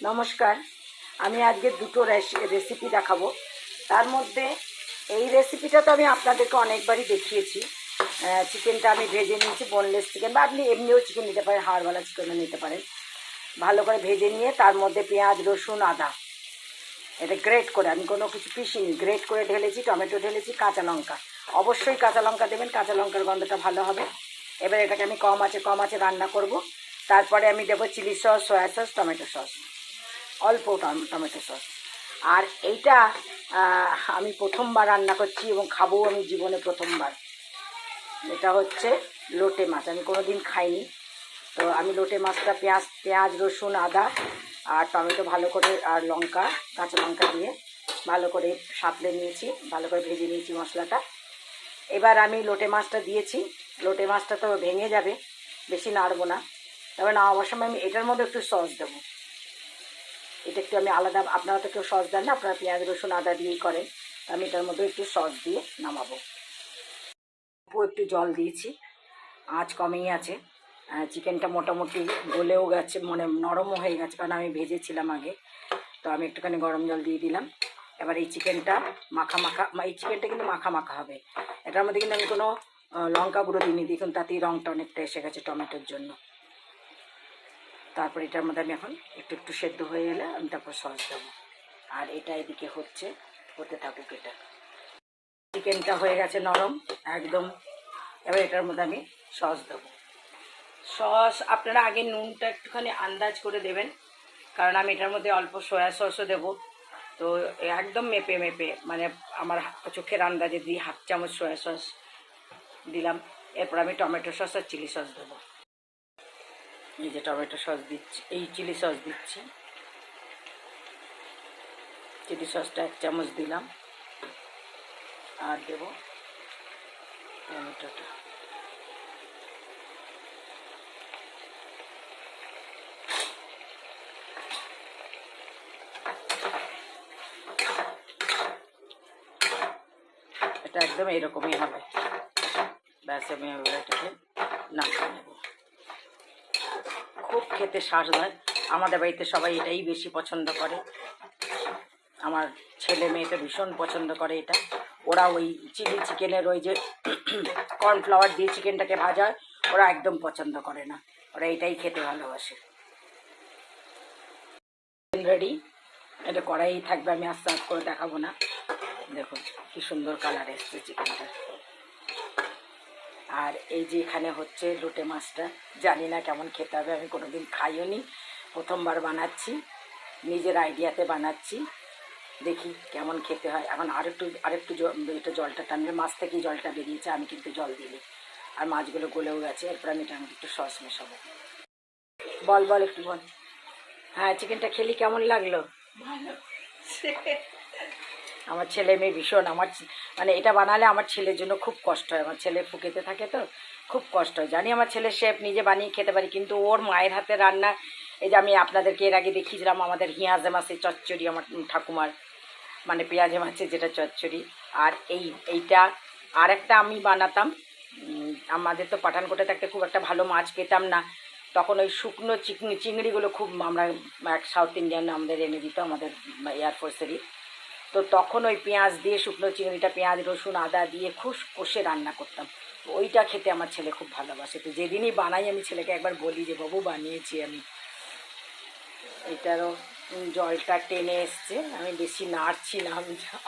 নমস্কার। আমি আজকে দুটো রেসিপি দেখাবো। তার মধ্যে এই রেসিপিটা তো আমি আপনাদেরকে অনেকবারই দেখিয়েছি। চিকেনটা আমি ভেজে নিয়েছি, বোনলেস চিকেন, বা আপনি এমনিও চিকেন নিতে পারেন, হাড়ওয়ালা চিকেনও নিতে পারেন। ভালো করে ভেজে নিয়ে তার মধ্যে পেঁয়াজ, রসুন, আদা এটা গ্রেট করে, আমি কোনো কিছু পিসিনি, গ্রেট করে ঢেলেছি, টমেটো ঢেলেছি, কাঁচা লঙ্কা, অবশ্যই কাঁচা লঙ্কা দেবেন, কাঁচা লঙ্কার গন্ধটা ভালো হবে। এবার এটাকে আমি কম আঁচে রান্না করব। তারপরে আমি দেবো chilli sauce, soya sauce, tomato sauce, অল্প টমেটো সস। আর এইটা আমি প্রথমবার রান্না করছি এবং খাবো আমি জীবনে প্রথমবার। এটা হচ্ছে লোটে মাছ, আমি কোনো দিন খাইনি। তো আমি লোটে মাছটা পেঁয়াজ, রসুন, আদা আর টমেটো ভালো করে, আর লঙ্কা, কাঁচা লঙ্কা দিয়ে ভালো করে সাঁতলে নিয়েছি, ভালো করে ভেজে নিয়েছি মশলাটা। এবার আমি লোটে মাছটা দিয়েছি। লোটে মাছটা তো ভেঙে যাবে, বেশি নাড়বো না। তবে নামাবার সময় আমি এটার মধ্যে একটু সস দেবো। এটা একটু আমি আলাদা, আপনারা তো কেউ সস দেন না, আপনারা পেঁয়াজ, রসুন, আদা দিয়েই করেন। আমি এটার মধ্যে একটু সস দিয়ে নামাবো। একটু জল দিয়েছি, আঁচ কমেই আছে। চিকেনটা মোটামুটি গলেও গেছে, মানে নরমও হয়ে গেছে, কারণ আমি ভেজেছিলাম আগে। তো আমি একটুখানি গরম জল দিয়ে দিলাম। এবার এই চিকেনটা এই চিকেনটা কিন্তু মাখা মাখা হবে। এটার মধ্যে কিন্তু আমি কোনো লঙ্কা গুঁড়ো দিইনি, দেখুন তাতেই রঙটা অনেকটা এসে গেছে টমেটোর জন্য। তারপর এটার মধ্যে আমি এখন একটু সেদ্ধ হয়ে গেলে আমি তারপর সস দেবো। আর এটা এদিকে হতে থাকুক। এটা চিকেনটা হয়ে গেছে নরম একদম। এবার এটার মধ্যে আমি সস দেবো। সস আপনারা আগে নুনটা একটুখানি আন্দাজ করে দেবেন, কারণ আমি এটার মধ্যে অল্প সয়া সসও দেবো। তো একদম মেপে মানে আমার চোখের আন্দাজে দিই, হাফ চামচ সয়া সস দিলাম। এরপর আমি টমেটো সস আর চিলি সস দেবো। এই যে টমেটো সস দিচ্ছি, এই চিলি সস দিচ্ছি। চিলি সসটা 1 চামচ দিলাম, আর দেবো টমেটোটা। এটা একদম এরকমই হবে। ব্যাস আমি এটাকে নামিয়ে নেব। খুব খেতে স্বাদ হয়। আমাদের বাড়িতে সবাই এটাই বেশি পছন্দ করে। আমার ছেলে মেয়ে তো ভীষণ পছন্দ করে এটা। ওরা ওই চিলি চিকেনের ওই যে কর্নফ্লাওয়ার দিয়ে চিকেনটাকে ভাজা হয়, ওরা একদম পছন্দ করে না, ওরা এটাই খেতে ভালোবাসে। রেডি, এটা কড়াই থাকবে, আমি আস্তে আস্তে করে দেখাবো না। দেখুন কি সুন্দর কালার এসছে চিকেনটা। আর এই যে এখানে হচ্ছে লোটে মাছটা, জানি না কেমন খেতে হবে, আমি কোনোদিন খাইও নি, প্রথমবার বানাচ্ছি, নিজের আইডিয়াতে বানাচ্ছি, দেখি কেমন খেতে হয়। এখন আরেকটু এটা জলটা টানবে, মাছ থেকেই জলটা বেরিয়েছে, আমি কিন্তু জল দিইনি। আর মাছগুলো গলেও গেছে। এরপর আমি এটা একটু সস মেশাবো। বল একটু বল। হ্যাঁ, চিকেনটা খেলি কেমন লাগলো? আমার ছেলে মেয়ে ভীষণ, মানে এটা বানালে আমার ছেলের জন্য খুব কষ্ট হয়। আমার ছেলে ফুকেতে থাকে তো খুব কষ্ট হয়। জানি আমার ছেলে শেফ, নিজে বানিয়ে খেতে পারি, কিন্তু ওর মায়ের হাতে রান্না, এই যে আমি আপনাদেরকে এর আগে দেখিয়েছিলাম আমাদের হিয়াজে মাছের চচ্চড়ি, আমার ঠাকুমার, মানে পেঁয়াজে মাছের যেটা চচ্চড়ি। আর এইটা আর একটা আমি বানাতাম। আমাদের তো পাঠানকোটে থাকতে খুব একটা ভালো মাছ পেতাম না, তখন ওই শুকনো চিংড়িগুলো খুব আমরা এক সাউথ ইন্ডিয়ান আমাদের এনে দিত, আমাদের এয়ারফোর্সেরই। তো তখন ওই পেঁয়াজ দিয়ে, শুকনো চিংড়িটা পেঁয়াজ, রসুন, আদা দিয়ে খুব কষে রান্না করতাম। ওইটা খেতে আমার ছেলে খুব ভালোবাসে। তো যেদিনই বানাই আমি ছেলেকে একবার বলি যে বাবু বানিয়েছি আমি। এটারও জলটা টেনে এসছে, আমি বেশি নাড়ছি না,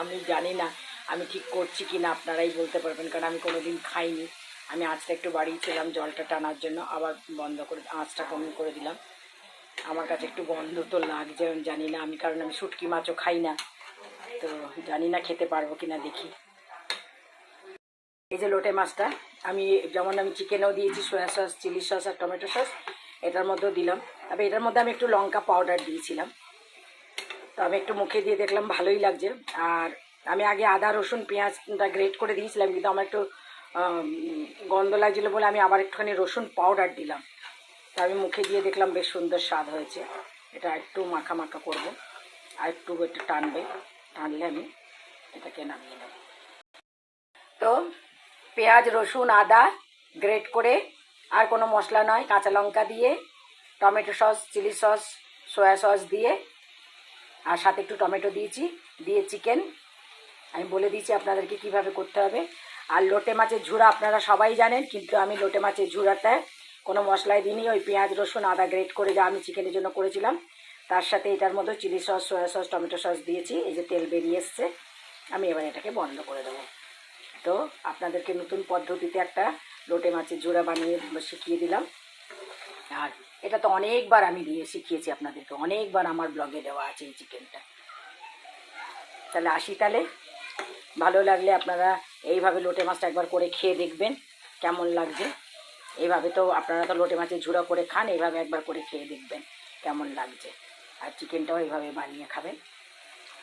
আমি জানি না আমি ঠিক করছি কি না, আপনারাই বলতে পারবেন, কারণ আমি কোনো দিন খাইনি। আমি আঁচটা একটু বাড়িয়েছিলাম জলটা টানার জন্য, আবার বন্ধ করে আঁচটা কম করে দিলাম। আমার কাছে একটু গন্ধ তো লাগছে, জানি না আমি, কারণ আমি শুটকি মাছও খাই না, তো জানি না খেতে পারবো কিনা, দেখি। এই যে লোটে মাছটা আমি, যেমন আমি চিকেনেও দিয়েছি সয়া সস, চিলি সস আর টমেটো সস, এটার মধ্যেও দিলাম। তবে এটার মধ্যে আমি একটু লঙ্কা পাউডার দিয়েছিলাম। তো আমি একটু মুখে দিয়ে দেখলাম ভালোই লাগছে। আর আমি আগে আদা, রসুন, পেঁয়াজটা গ্রেট করে দিয়েছিলাম, কিন্তু আমার একটু গন্ধ লাগছিলো বলে আমি আবার একটুখানি রসুন পাউডার দিলাম। তো আমি মুখে দিয়ে দেখলাম বেশ সুন্দর স্বাদ হয়েছে। এটা একটু মাখা মাখা করবো, আর একটু টানলে আমি এটাকে নামিয়ে নেব। তো পেঁয়াজ, রসুন, আদা গ্রেট করে, আর কোনো মশলা নয়, কাঁচা লঙ্কা দিয়ে, tomato sauce, chilli sauce, soya sauce দিয়ে আর সাথে একটু টমেটো দিয়েছি, দিয়ে চিকেন আমি বলে দিয়েছি আপনাদেরকে কিভাবে করতে হবে। আর লোটে মাছের ঝুড়া আপনারা সবাই জানেন, কিন্তু আমি লোটে মাছের ঝুড়াটায় কোনো মশলাই দিইনি, ওই পেঁয়াজ রসুন আদা গ্রেট করে যা আমি চিকেনের জন্য করেছিলাম তার সাথে এটার মধ্যে chilli sauce soya sauce tomato sauce দিয়েছি। এই যে তেল বেরিয়ে এসছে, আমি এবার এটাকে বন্ধ করে দেবো। তো আপনাদেরকে নতুন পদ্ধতিতে একটা লোটে মাছের ঝুড়া বানিয়ে শিখিয়ে দিলাম। আর এটা তো অনেকবার আমি দিয়ে শিখিয়েছি আপনাদেরকে, অনেকবার আমার ব্লগে দেওয়া আছে এই চিকেনটা। তাহলে আসি, তাহলে ভালো লাগলে আপনারা এইভাবে লোটে মাছটা একবার করে খেয়ে দেখবেন কেমন লাগছে। এইভাবে তো আপনারা তো লোটে মাছের ঝুড়ো করে খান, এইভাবে একবার করে খেয়ে দেখবেন কেমন লাগছে। আর চিকেনটাও এইভাবে বানিয়ে খাবেন।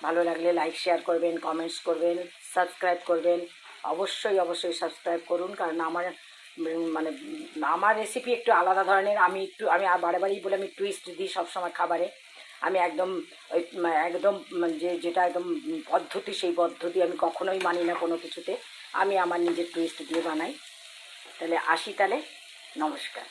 ভালো লাগলে লাইক শেয়ার করবেন, কমেন্টস করবেন, সাবস্ক্রাইব করবেন। অবশ্যই অবশ্যই সাবস্ক্রাইব করুন, কারণ মানে আমার রেসিপি একটু আলাদা ধরনের। আমি বারে বারেই বলে আমি টুইস্ট দিই সবসময় খাবারে। আমি একদম ওই একদম যেটা একদম পদ্ধতি, সেই পদ্ধতি আমি কখনোই মানি না কোনো কিছুতে। আমি আমার নিজের টুইস্ট দিয়ে বানাই। তাহলে আসি, তাহলে নমস্কার।